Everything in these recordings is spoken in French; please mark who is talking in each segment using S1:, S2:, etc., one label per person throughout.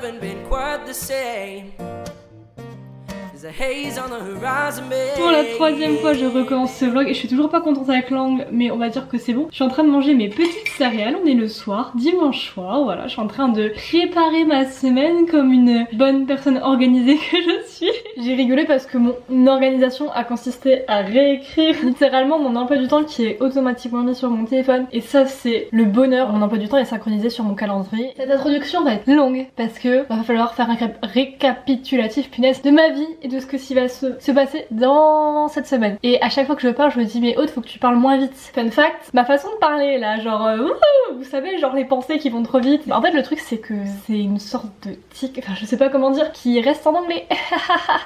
S1: haven't been quite the same. There's a haze on the horizon, babe.
S2: Pour la 3e fois je recommence ce vlog et je suis toujours pas contente avec l'angle, mais on va dire que c'est bon. Je suis en train de manger mes petites céréales, on est le soir, dimanche soir, voilà, je suis en train de préparer ma semaine comme une bonne personne organisée que je suis. J'ai rigolé parce que mon organisation a consisté à réécrire littéralement mon emploi du temps qui est automatiquement mis sur mon téléphone, et ça c'est le bonheur. Mon emploi du temps est synchronisé sur mon calendrier. Cette introduction va être longue parce que va falloir faire un récapitulatif, punaise, de ma vie et de ce que s'y va se passer dans cette semaine. Et à chaque fois que je parle, je me dis mais Aude, faut que tu parles moins vite. Fun fact, ma façon de parler là, genre vous savez, genre les pensées qui vont trop vite. En fait le truc c'est que c'est une sorte de tic, enfin je sais pas comment dire, qui reste en anglais.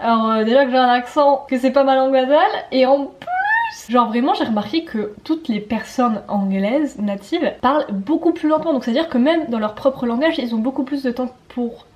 S2: Alors déjà que j'ai un accent, que c'est pas ma langue natale, et en plus, genre vraiment j'ai remarqué que toutes les personnes anglaises natives parlent beaucoup plus lentement, donc c'est à dire que même dans leur propre langage ils ont beaucoup plus de temps pour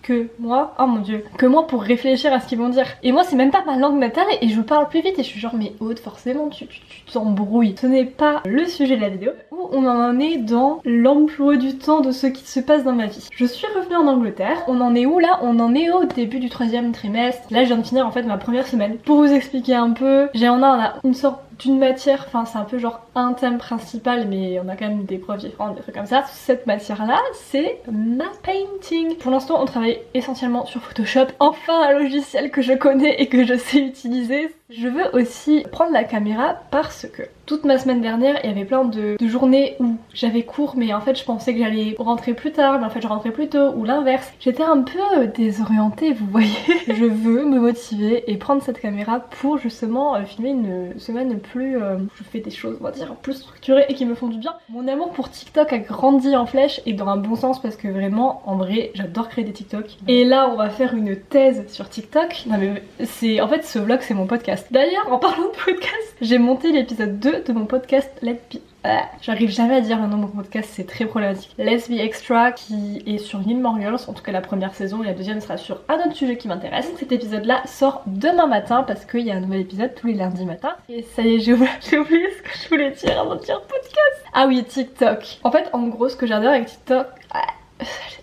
S2: que moi, oh mon dieu, que moi pour réfléchir à ce qu'ils vont dire. Et moi c'est même pas ma langue natale et je parle plus vite et je suis genre mais Aude, forcément tu t'embrouilles. Ce n'est pas le sujet de la vidéo, où on en est dans l'emploi du temps de ce qui se passe dans ma vie. Je suis revenue en Angleterre, on en est où là? On en est au début du 3e trimestre. Là je viens de finir en fait ma première semaine. Pour vous expliquer un peu, on a une sorte d'une matière, enfin c'est un peu genre un thème principal mais on a quand même des profs différents, des trucs comme ça. Cette matière là c'est ma painting. Pour l'instant on travaille essentiellement sur Photoshop, enfin un logiciel que je connais et que je sais utiliser. Je veux aussi prendre la caméra parce que toute ma semaine dernière il y avait plein de journées où j'avais cours mais en fait je pensais que j'allais rentrer plus tard mais en fait je rentrais plus tôt, ou l'inverse. J'étais un peu désorientée, vous voyez. Je veux me motiver et prendre cette caméra pour justement filmer une semaine plus je fais des choses on va dire plus structurées et qui me font du bien. Mon amour pour TikTok a grandi en flèche et dans un bon sens parce que vraiment en vrai j'adore créer des TikTok. Et là on va faire une thèse sur TikTok. Non mais c'est en fait ce vlog c'est mon podcast. D'ailleurs en parlant de podcast, j'ai monté l'épisode 2 de mon podcast Let's Be... J'arrive jamais à dire le nom de mon podcast, c'est très problématique. Let's Be Extra qui est sur Gilmore Girls, en tout cas la première saison, et la deuxième sera sur un autre sujet qui m'intéresse. Cet épisode là sort demain matin parce qu'il y a un nouvel épisode tous les lundis matin. Et ça y est, j'ai oublié ce que je voulais dire avant de dire podcast. Ah oui, TikTok. En fait en gros ce que j'adore avec TikTok...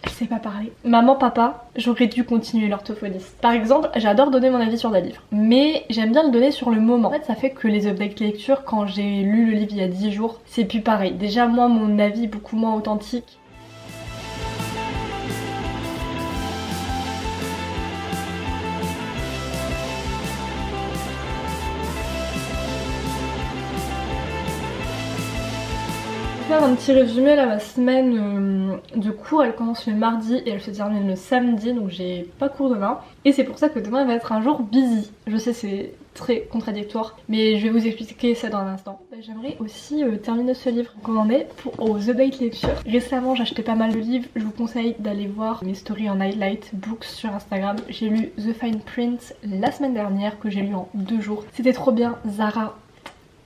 S2: Je sais pas parler. Maman, papa, j'aurais dû continuer l'orthophoniste. Par exemple, j'adore donner mon avis sur des livres, mais j'aime bien le donner sur le moment. En fait, ça fait que les updates lecture, quand j'ai lu le livre il y a 10 jours, c'est plus pareil. Déjà, moi, mon avis est beaucoup moins authentique. Faire un petit résumé là, ma semaine de cours elle commence le mardi et elle se termine le samedi, donc j'ai pas cours demain et c'est pour ça que demain va être un jour busy. Je sais c'est très contradictoire mais je vais vous expliquer ça dans un instant. J'aimerais aussi terminer ce livre qu'on en est aux The Date Lecture. Récemment j'ai acheté pas mal de livres, je vous conseille d'aller voir mes stories en highlight books sur Instagram. J'ai lu The Fine Print la semaine dernière que j'ai lu en 2 jours. C'était trop bien. Zara,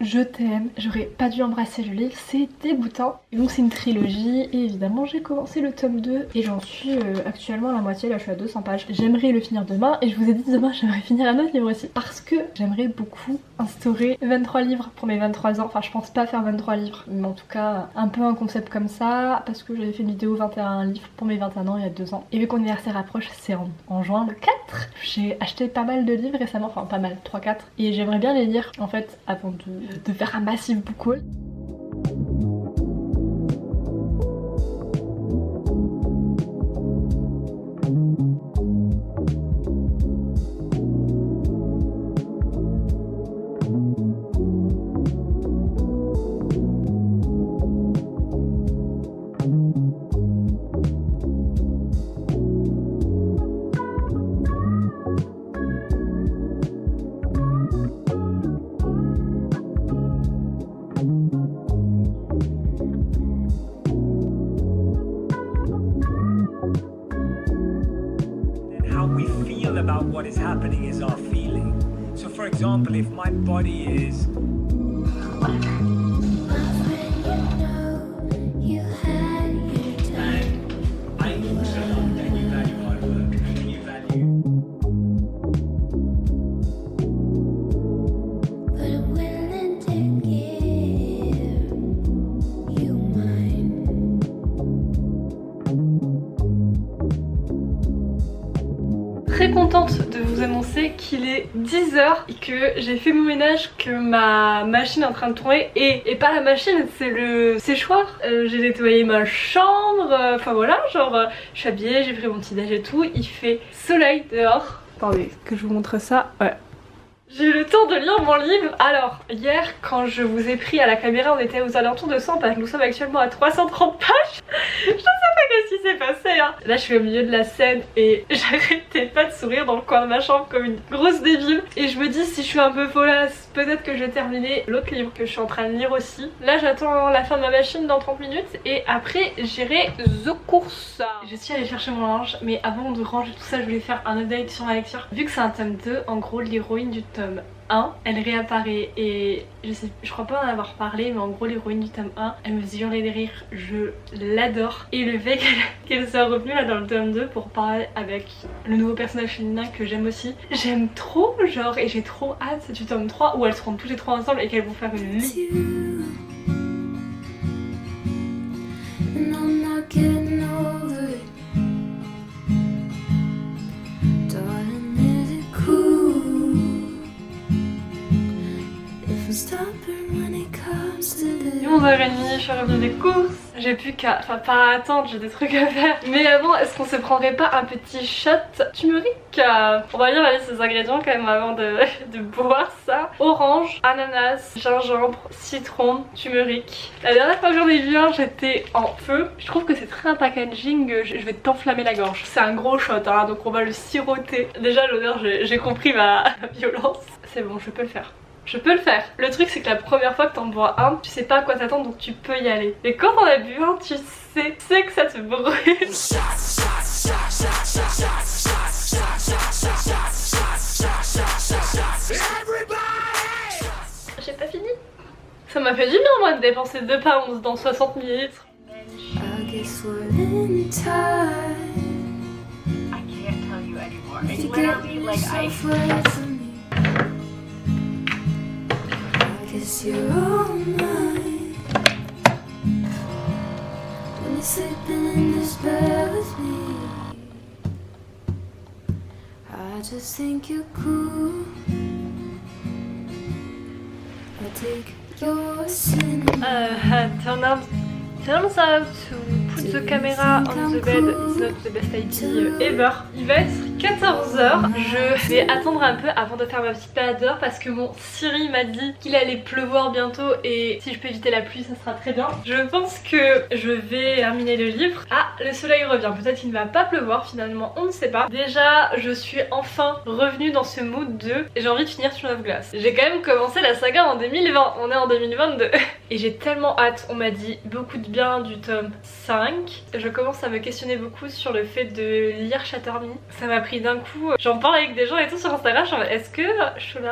S2: je t'aime, j'aurais pas dû embrasser le livre, c'est dégoûtant. Et donc c'est une trilogie et évidemment j'ai commencé le tome 2 et j'en suis actuellement à la moitié, là je suis à 200 pages. J'aimerais le finir demain et je vous ai dit demain j'aimerais finir un autre livre aussi parce que j'aimerais beaucoup instaurer 23 livres pour mes 23 ans. Enfin je pense pas faire 23 livres mais en tout cas un peu un concept comme ça parce que j'avais fait une vidéo 21 livres pour mes 21 ans il y a 2 ans. Et vu que mon anniversaire approche, c'est en juin le 4. J'ai acheté pas mal de livres récemment, enfin pas mal, 3-4 et j'aimerais bien les lire en fait avant de faire un massif book haul.
S3: About what is happening is our feeling. So for example, if my body is
S2: très contente de vous annoncer qu'il est 10 h et que j'ai fait mon ménage, que ma machine est en train de tourner et pas la machine, c'est le séchoir. J'ai nettoyé ma chambre, enfin voilà, genre je suis habillée, j'ai pris mon petit déj et tout, il fait soleil dehors. Attendez que je vous montre ça, ouais. J'ai eu le temps de lire mon livre. Alors, hier, quand je vous ai pris à la caméra, on était aux alentours de 100 pages. Nous sommes actuellement à 330 pages. Je sais pas qu'est-ce qui s'est passé, hein. Là, je suis au milieu de la scène et j'arrêtais pas de sourire dans le coin de ma chambre comme une grosse débile. Et je me dis, si je suis un peu folasse, peut-être que je vais terminer l'autre livre que je suis en train de lire aussi. Là, j'attends la fin de ma machine dans 30 minutes et après, j'irai aux courses. Je suis allée chercher mon linge, mais avant de ranger tout ça, je voulais faire un update sur ma lecture. Vu que c'est un tome 2, en gros, l'héroïne du tome 1, elle réapparaît et je crois pas en avoir parlé, mais en gros l'héroïne du tome 1, elle me faisait hurler de rire, je l'adore. Et le fait qu'elle soit revenue là dans le tome 2 pour parler avec le nouveau personnage féminin que j'aime aussi, j'aime trop, genre, et j'ai trop hâte du tome 3 où elles seront toutes les trois ensemble et qu'elles vont faire une vie. Il est 11h30, je suis revenue des courses. J'ai plus qu'à, enfin pas à attendre, j'ai des trucs à faire. Mais avant, est-ce qu'on se prendrait pas un petit shot turmeric? On va lire la liste des ingrédients quand même avant de boire ça. Orange, ananas, gingembre, citron, turmeric. La dernière fois que j'en ai vu un, j'étais en feu. Je trouve que c'est très un packaging, je vais t'enflammer la gorge. C'est un gros shot, hein, donc on va le siroter. Déjà l'odeur, j'ai compris ma violence. C'est bon, je peux le faire. Je peux le faire. Le truc c'est que la première fois que t'en bois un, tu sais pas à quoi t'attendre donc tu peux y aller. Et quand t'en as bu un, tu sais que ça te brûle. J'ai pas fini. Ça m'a fait du bien moi de dépenser 2 pounds dans 60 ml.
S4: You're all mine when you're sleeping in this bed with me. I just think you're cool. I take your sin.
S2: Turns out to put the camera on the bed is not the best idea ever. Il va être 14h. Je vais attendre un peu avant de faire ma petite balade dehors parce que mon Siri m'a dit qu'il allait pleuvoir bientôt et si je peux éviter la pluie ça sera très bien. Je pense que je vais terminer le livre. Ah, le soleil revient. Peut-être qu'il ne va pas pleuvoir finalement, on ne sait pas. Déjà, je suis enfin revenue dans ce mood de j'ai envie de finir sur Love Glass. J'ai quand même commencé la saga en 2020, on est en 2022 et j'ai tellement hâte. On m'a dit beaucoup de bien du tome 5. Je commence à me questionner beaucoup sur le fait de lire Shatterme. Ça m'a pris d'un coup, j'en parle avec des gens et tout sur Instagram, genre est-ce que should I?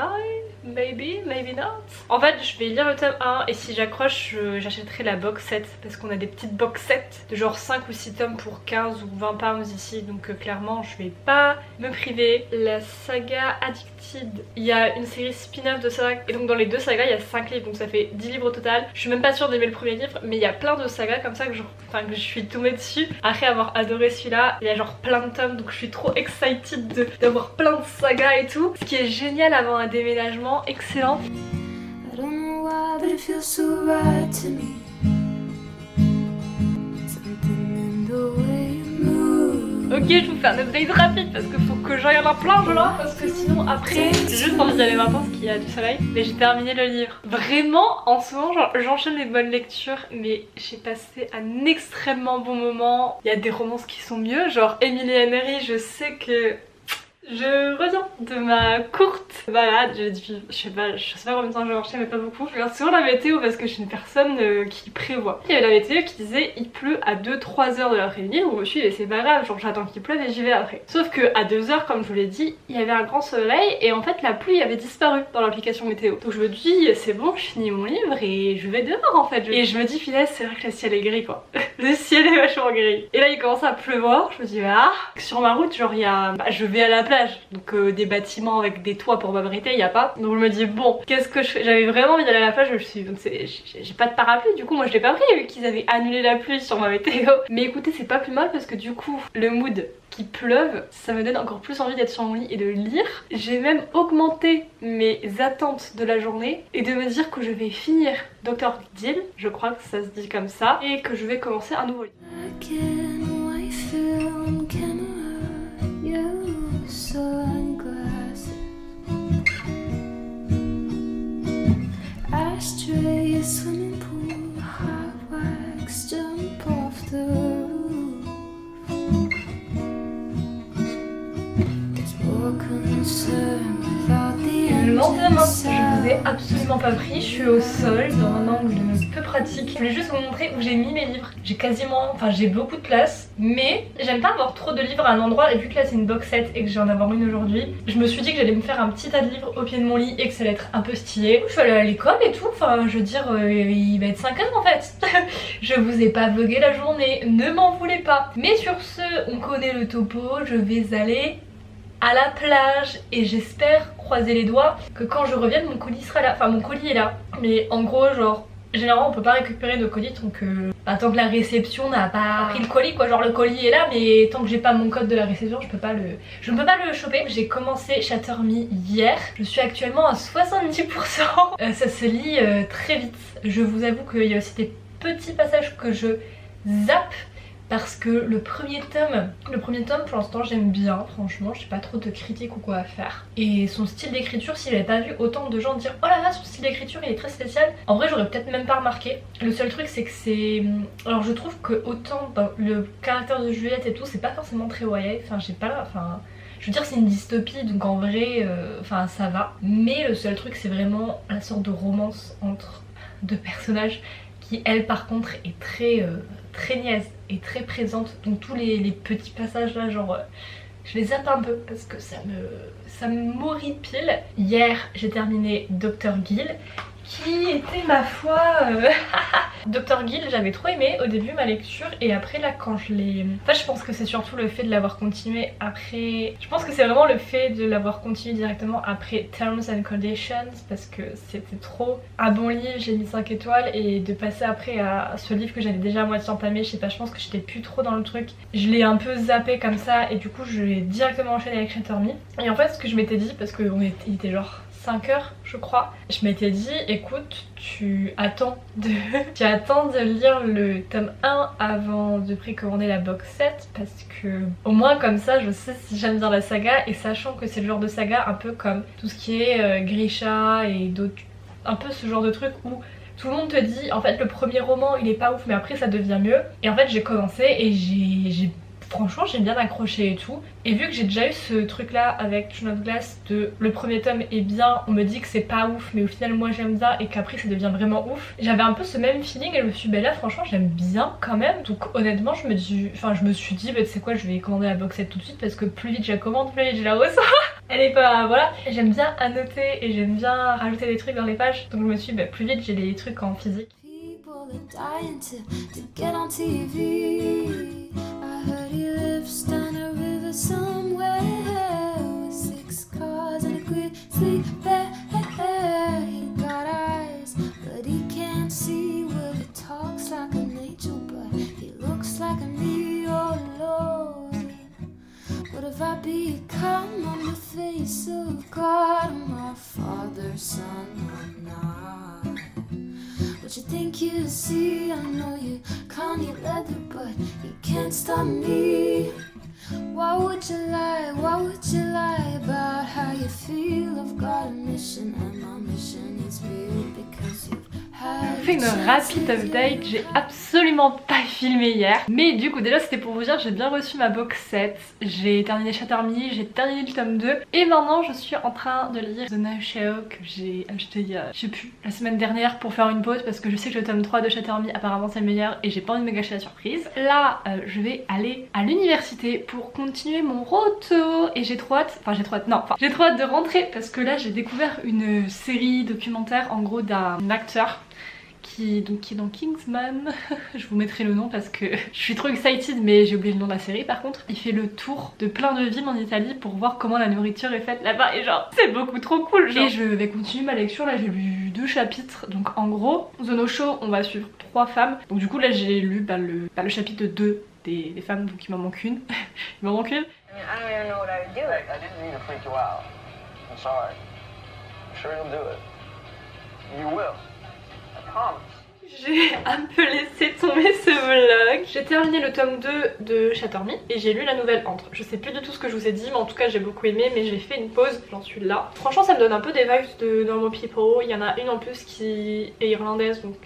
S2: Maybe, maybe not. En fait je vais lire le tome 1 et si j'accroche j'achèterai la box set parce qu'on a des petites box sets de genre 5 ou 6 tomes pour 15 ou 20 pounds ici donc clairement je vais pas me priver. La saga Addicted, il y a une série spin-off de ça et donc dans les deux sagas il y a 5 livres donc ça fait 10 livres au total. Je suis même pas sûre d'aimer le premier livre mais il y a plein de sagas comme ça que je suis tombée dessus après avoir adoré celui-là. Il y a genre plein de tomes donc je suis trop excited d'avoir plein de sagas et tout. Ce qui est génial avant un déménagement excellent.
S4: I don't know why, but it feels so right to me. Something in the way you move.
S2: Ok, je vous fais un update rapide parce qu'il faut que j'aille à la plage là parce que sinon après j'ai juste envie d'y aller maintenant parce qu'il y a du soleil. Mais j'ai terminé le livre. Vraiment en ce moment j'enchaîne les bonnes lectures mais j'ai passé un extrêmement bon moment. Il y a des romances qui sont mieux, genre Emily and Harry, je sais que je reviens de ma courte balade, je sais pas combien de temps je vais marcher mais pas beaucoup. Je regarde souvent la météo parce que je suis une personne qui prévoit. Il y avait la météo qui disait il pleut à 2-3 heures de l'après-midi où je me suis dit c'est pas grave, genre j'attends qu'il pleuve et j'y vais après. Sauf que à 2 heures comme je vous l'ai dit, il y avait un grand soleil et en fait la pluie avait disparu dans l'application météo. Donc je me dis c'est bon, je finis mon livre et je vais dehors en fait. Et je me dis finesse c'est vrai que le ciel est gris quoi. Le ciel est vachement gris. Et là il commence à pleuvoir, je me dis ah sur ma route genre il y a je vais à la plage plage, donc des bâtiments avec des toits pour m'abriter, il n'y a pas. Donc je me dis bon, qu'est-ce que je fais? J'avais vraiment envie d'aller à la plage, je me suis dit j'ai pas de parapluie, du coup moi je l'ai pas pris vu qu'ils avaient annulé la pluie sur ma météo. Mais écoutez, c'est pas plus mal parce que du coup le mood qui pleuve, ça me donne encore plus envie d'être sur mon lit et de lire. J'ai même augmenté mes attentes de la journée et de me dire que je vais finir Dr. Deal, je crois que ça se dit comme ça, et que je vais commencer un nouveau livre.
S4: Swimming pool, hot wax, jump off the roof. There's more concern without the
S2: Le lendemain, je vous ai absolument pas pris, je suis au sol dans un angle peu pratique. Je voulais juste vous montrer où j'ai mis mes livres. J'ai quasiment, enfin j'ai beaucoup de place, mais j'aime pas avoir trop de livres à un endroit et vu que là c'est une box set et que je viens d'avoir une aujourd'hui, je me suis dit que j'allais me faire un petit tas de livres au pied de mon lit et que ça allait être un peu stylé. Je suis allée à l'école et tout, enfin je veux dire il va être 5h en fait. Je vous ai pas vlogué la journée, ne m'en voulez pas. Mais sur ce, on connaît le topo, je vais aller à la plage et j'espère, croiser les doigts, que quand je revienne mon colis sera là. Enfin mon colis est là, mais en gros genre généralement on peut pas récupérer nos colis tant que tant que la réception n'a pas pris le colis quoi, genre le colis est là mais tant que j'ai pas mon code de la réception je ne peux pas le choper. J'ai commencé Shatter Me hier, je suis actuellement à 70%. Ça se lit très vite. Je vous avoue qu'il y a aussi des petits passages que je zappe parce que le premier tome pour l'instant j'aime bien, franchement j'ai pas trop de critiques ou quoi à faire. Et son style d'écriture, si j'avais pas vu autant de gens dire oh là là son style d'écriture il est très spécial, en vrai j'aurais peut-être même pas remarqué. Le seul truc c'est que c'est... Alors je trouve que autant dans le caractère de Juliette et tout c'est pas forcément très YA, enfin j'ai pas là, enfin... Je veux dire c'est une dystopie donc en vrai enfin ça va. Mais le seul truc c'est vraiment la sorte de romance entre deux personnages qui elle par contre est très niaise et très présente, donc tous les petits passages là genre je les zappe un peu parce que ça me m'horripile. Hier j'ai terminé Dr. Gill qui était ma foi Dr. Gill j'avais trop aimé au début ma lecture et après là quand je l'ai... Enfin je pense que c'est surtout le fait de l'avoir continué après... Je pense que c'est vraiment le fait de l'avoir continué directement après Terms and Conditions parce que c'était trop un bon livre, j'ai mis 5 étoiles et de passer après à ce livre que j'avais déjà à moitié entamé, je sais pas, je pense que j'étais plus trop dans le truc. Je l'ai un peu zappé comme ça et du coup je l'ai directement enchaîné avec Shatter Me. Et en fait ce que je m'étais dit, parce qu'il était genre 5h je crois, je m'étais dit écoute tu attends de lire le tome 1 avant de précommander la box set parce que au moins comme ça je sais si j'aime bien la saga et sachant que c'est le genre de saga un peu comme tout ce qui est Grisha et d'autres, un peu ce genre de truc où tout le monde te dit en fait le premier roman il est pas ouf mais après ça devient mieux. Et en fait j'ai commencé et franchement j'ai bien accroché et tout. Et vu que j'ai déjà eu ce truc là avec Throne of Glass de le premier tome est bien, on me dit que c'est pas ouf mais au final moi j'aime ça et qu'après ça devient vraiment ouf, j'avais un peu ce même feeling et je me suis dit bah là franchement j'aime bien quand même. Donc honnêtement je me suis dit bah tu sais quoi, je vais commander la box set tout de suite parce que plus vite je la commande plus vite je la reçois. Elle est pas... voilà, j'aime bien annoter et j'aime bien rajouter des trucs dans les pages, donc je me suis dit bah plus vite j'ai des trucs en physique.
S4: I heard he lives down a river somewhere with 6 cars and a grizzly bear. He got eyes, but he can't see. Well, he talks like an angel, but he looks like a me, oh Lord. What have I become on the face of God? Am I father's son or not? What you think you see? I know you can't eat leather, but you can't stop me. Why would you lie? Why would you lie about how you feel? I've got a mission and my mission is real because you've had.
S2: Je fais une rapide update, j'ai absolument pas filmé hier. Mais du coup déjà c'était pour vous dire j'ai bien reçu ma box set. J'ai terminé Shatter Me, j'ai terminé le tome 2. Et maintenant je suis en train de lire The Nashao que j'ai acheté il y a, je sais plus, la semaine dernière pour faire une pause parce que je sais que le tome 3 de Shatter Me apparemment c'est le meilleur et j'ai pas envie de me gâcher la surprise. Là je vais aller à l'université pour continuer mon roto et j'ai trop hâte, j'ai trop hâte de rentrer parce que là j'ai découvert une série documentaire en gros d'un acteur qui est dans Kingsman. Je vous mettrai le nom parce que je suis trop excited, mais j'ai oublié le nom de la série par contre. Il fait le tour de plein de villes en Italie pour voir comment la nourriture est faite là-bas et genre c'est beaucoup trop cool genre. Et je vais continuer ma lecture, là j'ai lu 2 chapitres, donc en gros The No Show on va suivre 3 femmes, donc du coup là j'ai lu le chapitre 2 des femmes, donc il m'en manque une. Il m'en manque une.
S5: I don't even know what I would do. I didn't mean to freak you out. I'm sorry. I'm sure you'll do it. You will. I promise.
S2: J'ai un peu laissé tomber ce vlog. J'ai terminé le tome 2 de Shatter Me et j'ai lu la nouvelle Entre. Je sais plus du tout ce que je vous ai dit, mais en tout cas j'ai beaucoup aimé, mais j'ai fait une pause, j'en suis là. Franchement ça me donne un peu des vibes de Normal People. Il y en a une en plus qui est irlandaise, donc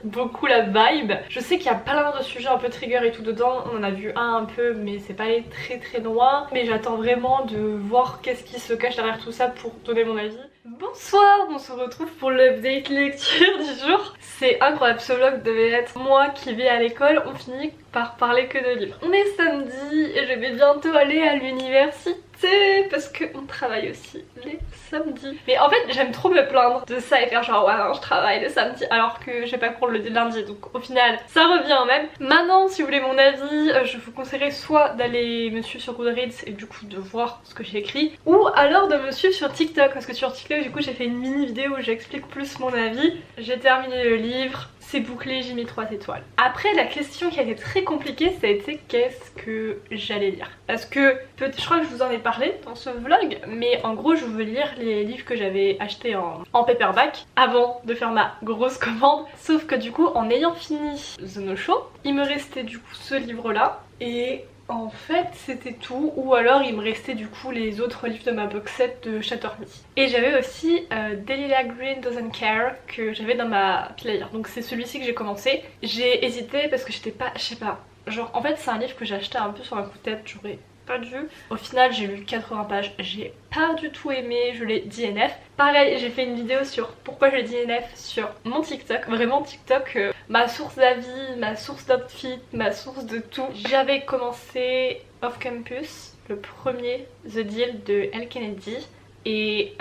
S2: beaucoup la vibe. Je sais qu'il y a plein de sujets un peu trigger et tout dedans, on en a vu un peu, mais c'est pas allé très loin. Mais j'attends vraiment de voir qu'est-ce qui se cache derrière tout ça pour donner mon avis. Bonsoir, on se retrouve pour l'update lecture du jour. C'est incroyable, ce vlog devait être moi qui vais à l'école, on finit par parler que de livres. On est samedi et je vais bientôt aller à l'université parce qu'on travaille aussi les samedis. Mais en fait j'aime trop me plaindre de ça et faire genre ouais non, je travaille le samedi alors que j'ai pas cours le lundi, donc au final ça revient au même. Maintenant si vous voulez mon avis, je vous conseillerais soit d'aller me suivre sur Goodreads et du coup de voir ce que j'ai écrit, ou alors de me suivre sur TikTok parce que sur TikTok du coup j'ai fait une mini vidéo où j'explique plus mon avis. J'ai terminé le livre, c'est bouclé, j'ai mis 3 étoiles. Après la question qui a été très compliquée ça a été qu'est-ce que j'allais lire. Parce que je crois que je vous en ai parlé dans ce vlog, mais en gros je veux lire les livres que j'avais achetés en paperback avant de faire ma grosse commande. Sauf que du coup en ayant fini The No Show, il me restait du coup ce livre là et en fait c'était tout, ou alors il me restait du coup les autres livres de ma box set de Shatter Me. Et j'avais aussi Delilah Green Doesn't Care que j'avais dans ma player, donc c'est celui-ci que j'ai commencé. J'ai hésité parce que j'étais pas, je sais pas, genre en fait c'est un livre que j'ai acheté un peu sur un coup de tête, j'aurais pas dû. Au final j'ai lu 80 pages, j'ai pas du tout aimé, je l'ai DNF. Pareil j'ai fait une vidéo sur pourquoi je l'ai DNF sur mon TikTok, vraiment TikTok, ma source d'avis, ma source d'outfit, ma source de tout. J'avais commencé Off Campus, le premier The Deal de Elle Kennedy et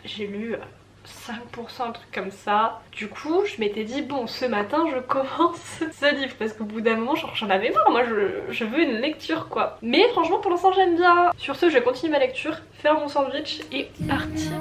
S2: j'ai lu 5%, un truc comme ça. Du coup je m'étais dit bon ce matin je commence ce livre parce qu'au bout d'un moment j'en avais marre, moi je veux une lecture quoi. Mais franchement pour l'instant j'aime bien. Sur ce je vais continuer ma lecture, faire mon sandwich et partir.